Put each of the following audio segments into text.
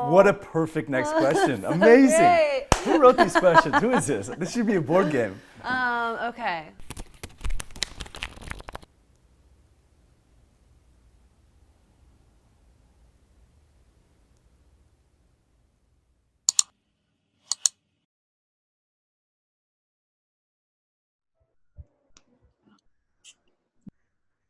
What a perfect next question. Amazing. Great. Who wrote these questions? Who is this? This should be a board game. Okay.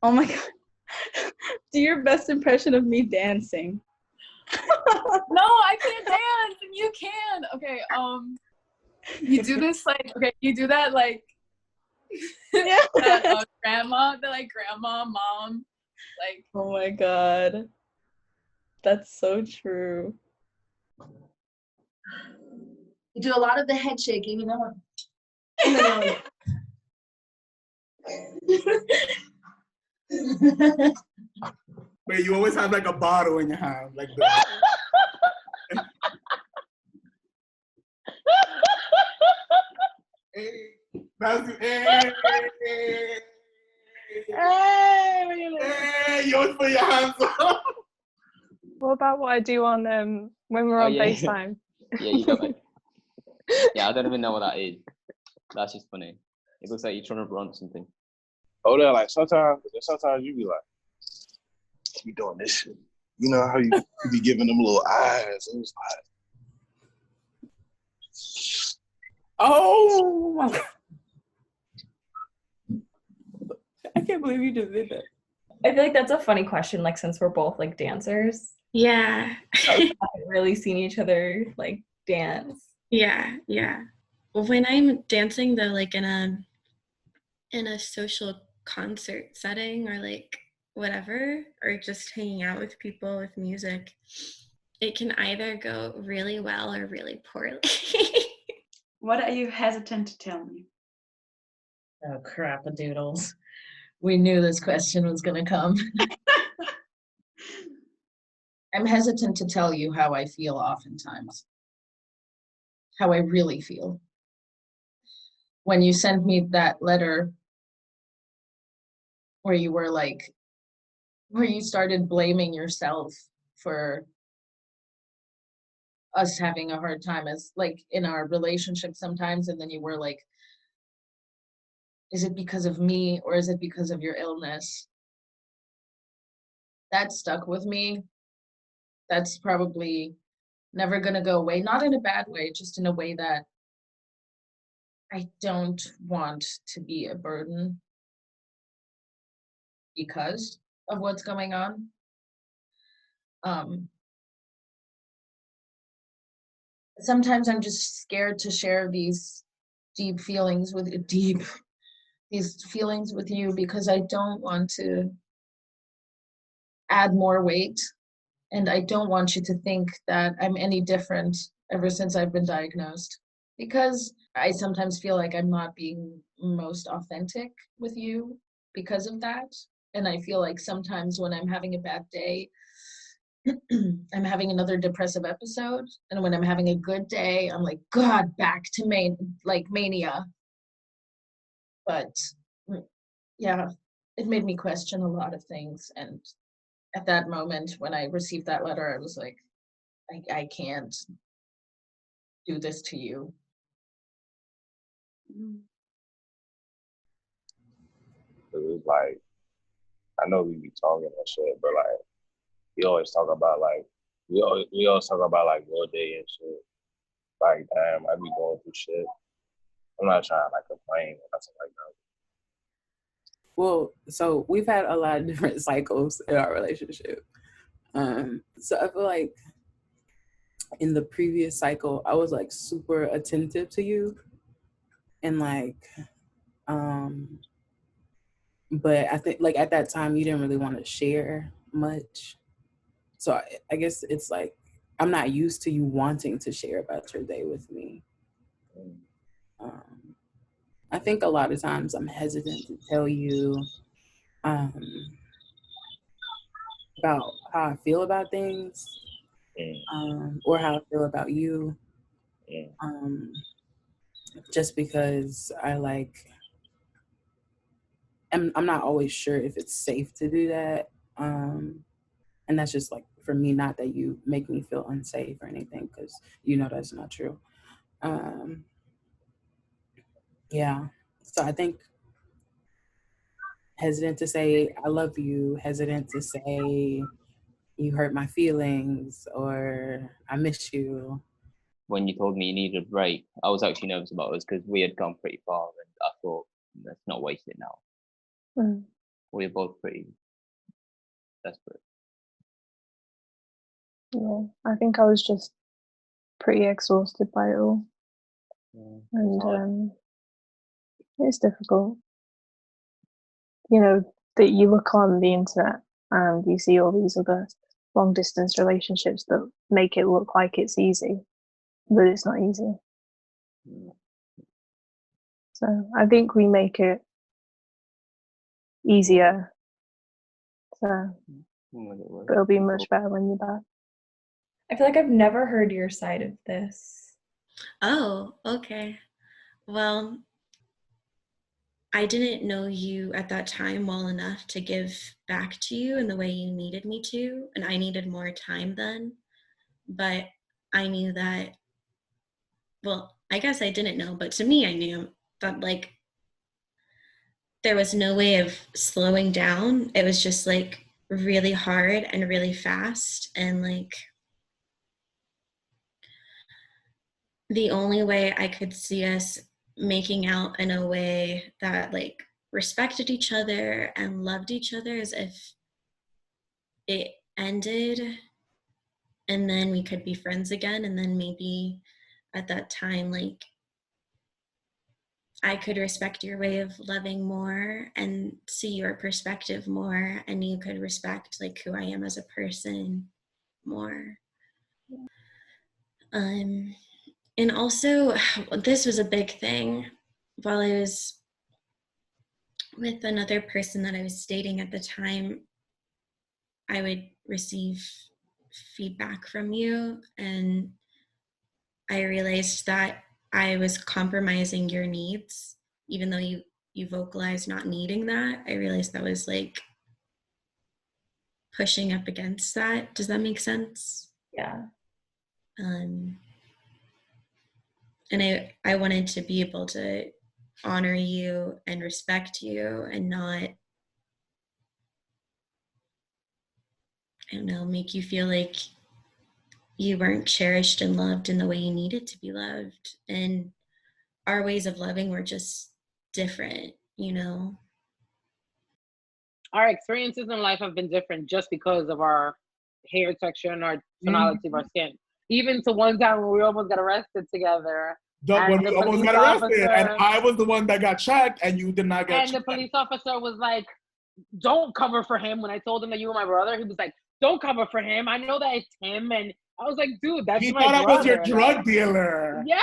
Oh my God. Do your best impression of me dancing. No, I can't dance and you can. Okay, you do this like, okay, you do that like Yeah. that grandma, mom, like. Oh my God. That's so true. You do a lot of the head shaking, you know. Wait, you always have like a bottle in your hand, like that. Hey, that's hey, hey, you always put your hands up. What about what I do on when we're on FaceTime? Yeah, you got it. Yeah, I don't even know what that is. That's just funny. It looks like you're trying to run something. Oh, they're like sometimes you be like, you doing this shit. You know how you be giving them little eyes. It was like, Oh my God. I can't believe you just did that. I feel like that's a funny question, like since we're both like dancers. Yeah. We haven't really seen each other like dance. Yeah. Well, when I'm dancing though, like in a social concert setting or like whatever, or just hanging out with people with music, it can either go really well or really poorly. What are you hesitant to tell me? Oh, crap-a-doodles. We knew this question was going to come. I'm hesitant to tell you how I feel oftentimes. How I really feel. When you sent me that letter where you were like, where you started blaming yourself for us having a hard time as like in our relationship sometimes, and then you were like, is it because of me or is it because of your illness? That stuck with me. That's probably never gonna go away, not in a bad way, just in a way that I don't want to be a burden because of what's going on. Sometimes I'm just scared to share these feelings with you because I don't want to add more weight, and I don't want you to think that I'm any different ever since I've been diagnosed, because I sometimes feel like I'm not being most authentic with you because of that. And I feel like sometimes when I'm having a bad day, I'm having another depressive episode, and when I'm having a good day, I'm like, God, back to mania. But yeah, it made me question a lot of things. And at that moment, when I received that letter, I was like, I can't do this to you. it was like, I know we be talking and shit, but like, we always talk about like, we always talk about like your day and shit. Like, damn, I be going through shit. I'm not trying to like complain or nothing like that. Well, so we've had a lot of different cycles in our relationship. So I feel like in the previous cycle, I was like super attentive to you, and like, but I think like at that time you didn't really want to share much. So I guess it's like I'm not used to you wanting to share about your day with me. I think a lot of times I'm hesitant to tell you about how I feel about things, or how I feel about you, just because I'm not always sure if it's safe to do that, and that's just like for me, not that you make me feel unsafe or anything, because you know that's not true. Yeah. So I think hesitant to say I love you, hesitant to say you hurt my feelings or I miss you. When you told me you needed a break, I was actually nervous about us because we had gone pretty far, and I thought, let's not waste it now. Mm. We were both pretty desperate. Yeah, I think I was just pretty exhausted by it all, and it's difficult. You know, that you look on the internet and you see all these other long distance relationships that make it look like it's easy, but it's not easy. So I think we make it easier. So but it'll be much better when you're back. I feel like I've never heard your side of this. Oh, okay. Well, I didn't know you at that time well enough to give back to you in the way you needed me to, and I needed more time then. But I knew that, well, I guess I didn't know, but to me, I knew that like there was no way of slowing down. It was just like really hard and really fast, and like the only way I could see us making out in a way that like respected each other and loved each other is if it ended and then we could be friends again, and then maybe at that time like I could respect your way of loving more and see your perspective more, and you could respect like who I am as a person more. And also, this was a big thing while I was with another person that I was dating at the time. I would receive feedback from you, and I realized that I was compromising your needs, even though you vocalized not needing that. I realized that was like pushing up against that. Does that make sense? Yeah. And I wanted to be able to honor you and respect you and not, I don't know, make you feel like you weren't cherished and loved in the way you needed to be loved. And our ways of loving were just different, you know? Our experiences in life have been different just because of our hair texture and our tonality of our skin. Even to one time when we almost got arrested together. When we almost got arrested, and I was the one that got checked, and you did not get checked. And the police officer was like, don't cover for him. When I told him that you were my brother, he was like, don't cover for him. I know that it's him. And I was like, dude, that's my brother. He thought I was your drug dealer. Yeah.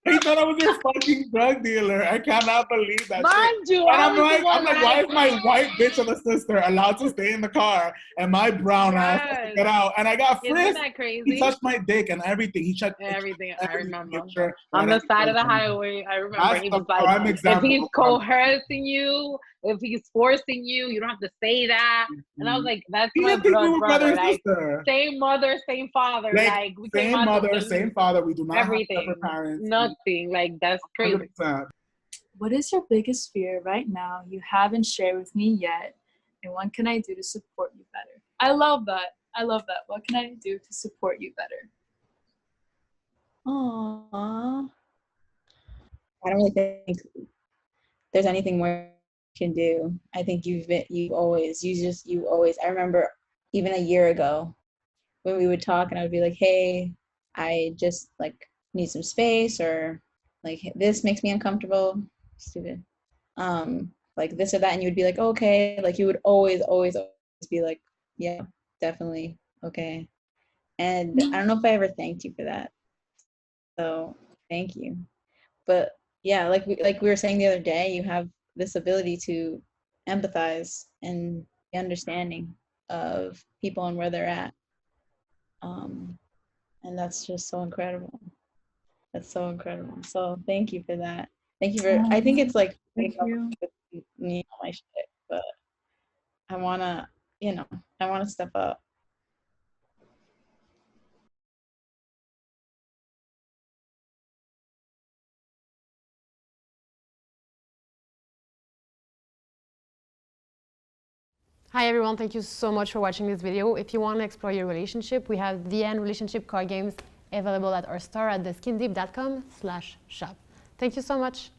He thought I was your fucking drug dealer. I cannot believe that. Mind you, and I'm like, why is my white bitch of a sister allowed to stay in the car and my brown ass has to get out? And I got frisked. Isn't that crazy? He touched my dick and everything. He checked everything. I remember. Sure on the side of the highway, I remember he was like, if he's coercing you, if he's forcing you, you don't have to say that. And I was like, that's my blood brother. Like, same mother, same father. Like we same came out mother, same father. We do not everything. have separate parents. Nothing. Like that's crazy. 100%. What is your biggest fear right now you haven't shared with me yet? And what can I do to support you better? I love that. I love that. What can I do to support you better? Aww. I don't really think there's anything more you can do. I think you always, I remember even a year ago when we would talk and I would be like, hey, I just like need some space, or like this makes me uncomfortable, stupid, like this or that, and you would be like, okay, like you would always be like, yeah, definitely, okay. And I don't know if I ever thanked you for that, so thank you. But yeah, like we were saying the other day, you have this ability to empathize and be understanding of people and where they're at, and that's just so incredible. That's so incredible. So thank you for that. Thank you for, I think it's like, thank you. Me on my shit, but I wanna step up. Hi everyone, thank you so much for watching this video. If you want to explore your relationship, we have the end relationship card games available at our store at theskindeep.com/shop. Thank you so much.